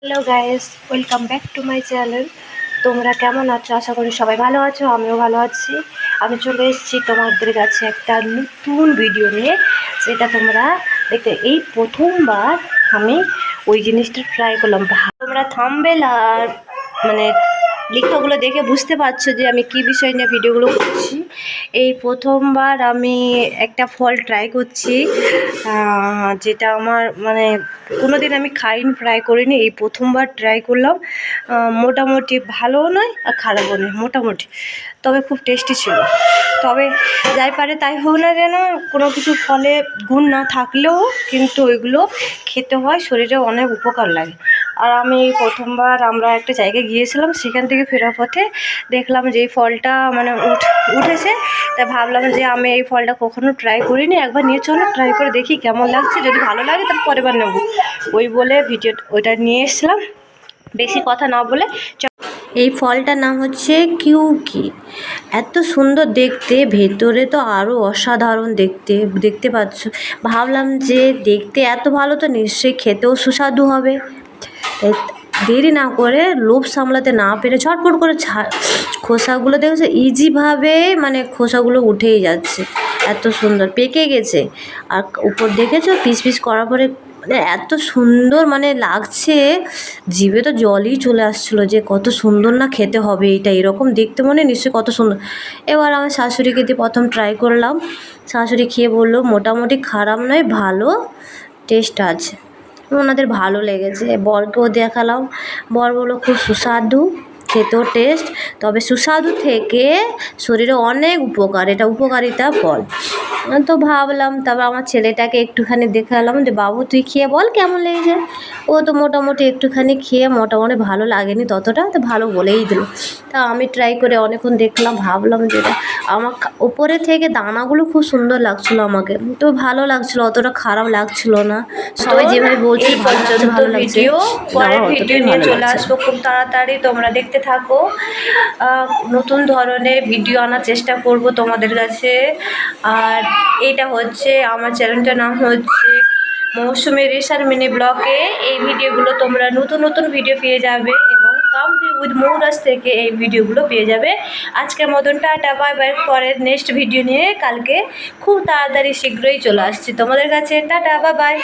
Hello guys, welcome back to my channel. তোমরা কেমন আছো? আশা করি সবাই ভালো আছো, আমিও ভালো আছি। আমি চলে এসেছি তোমাদের কাছে একটা নতুন ভিডিও নিয়ে, যেটা তোমরা দেখতে এই প্রথমবার আমি ওই জিনিসটা ট্রাই করলাম। তোমরা থাম্বনেল আর মানে লেখাগুলো দেখে বুঝতে পারছো যে আমি কী বিষয় নিয়ে ভিডিওগুলো করছি। এই প্রথমবার আমি একটা ফল ট্রাই করছি, যেটা আমার কোনো দিন আমি খাইনি, ট্রাই করিনি, এই প্রথমবার ট্রাই করলাম। মোটামুটি ভালোও নয় আর খারাপও নয়, মোটামুটি, তবে খুব টেস্টি ছিল। তবে যাই পারে তাই হোক না কেন, কোনো কিছু ফলে গুণ না থাকলেও কিন্তু ওইগুলো খেতে হয়, শরীরে অনেক উপকার লাগে। আর আমি প্রথমবার আমরা একটা জায়গায় গিয়েছিলাম, সেখান থেকে ফেরার পথে দেখলাম যে এই ফলটা উঠেছে। তাই ভাবলাম যে আমি এই ফলটা কখনো ট্রাই করিনি, একবার নিয়ে চলো ট্রাই করে দেখি কেমন লাগছে, যদি ভালো লাগে তার পরের বার নেবো। ওই বলে ওইটা নিয়ে এসেছিলাম, বেশি কথা না বলে। এই ফলটার নাম হচ্ছে কিউকি। এত সুন্দর দেখতে, ভেতরে তো আরও অসাধারণ দেখতে পাচ্ছ। ভাবলাম যে দেখতে এত ভালো তো নিশ্চয়ই খেতেও সুস্বাদু হবে। দেরি না করে, লোভ সামলাতে না পেরে ঝটপট করে খোসাগুলো দেখেছে ইজিভাবে, খোসাগুলো উঠেই যাচ্ছে, এত সুন্দর পেকে গেছে। আর উপর দেখেছো পিস পিস করার পরে এত সুন্দর লাগছে, জিভে তো জলই চলে আসছিলো যে কত সুন্দর না খেতে হবে এইটা, এরকম দেখতে নিশ্চয়ই কত সুন্দর। এবার আমার শাশুড়িকে দিয়ে প্রথম ট্রাই করলাম, শাশুড়ি খেয়ে বললো মোটামুটি খারাপ নয়, ভালো টেস্ট আছে। ওনাদের ভালো লেগেছে, বরকেও দেখালাম, বর বললো খুব সুস্বাদু, খেতেও টেস্ট, তবে সুস্বাদু থেকে শরীরে অনেক উপকার, এটা উপকারিতা ফল। তো ভাবলাম, তারপর আমার ছেলেটাকে একটুখানি দেখালাম যে বাবু তুই খেয়ে বল কেমন লেগেছে। ও তো মোটামুটি একটুখানি খেয়ে মোটামুটি ভালো লাগেনি ততটা, তো ভালো বলেই দিল। তা আমি ট্রাই করে অনেকক্ষণ দেখলাম, ভাবলাম যেটা আমার উপরে থেকে দানাগুলো খুব সুন্দর লাগছিলো আমাকে, তো ভালো লাগছিলো, অতটা খারাপ লাগছিলো না। সবাই যেভাবে বলছে ভালো লাগছে ভিডিও, পরের ভিডিও নিয়ে চলে আসবো খুব তাড়াতাড়ি, তোমরা দেখতে থাকো। নতুন ধরনের ভিডিও আনার চেষ্টা করব তোমাদের কাছে। আর এইটা হচ্ছে আমার চ্যানেলটার নাম হচ্ছে মৌসুমী রিসার মিনি ব্লগে। এই ভিডিওগুলো তোমরা নতুন ভিডিও পেয়ে যাবে, এবং কাম উইথ মৌরাজ থেকে এই ভিডিওগুলো পেয়ে যাবে। আজকের মতন টাটা, বাই বাই। পরের নেক্সট ভিডিও নিয়ে কালকে খুব তাড়াতাড়ি শীঘ্রই চলে আসছি তোমাদের কাছে। Tata, bye bye.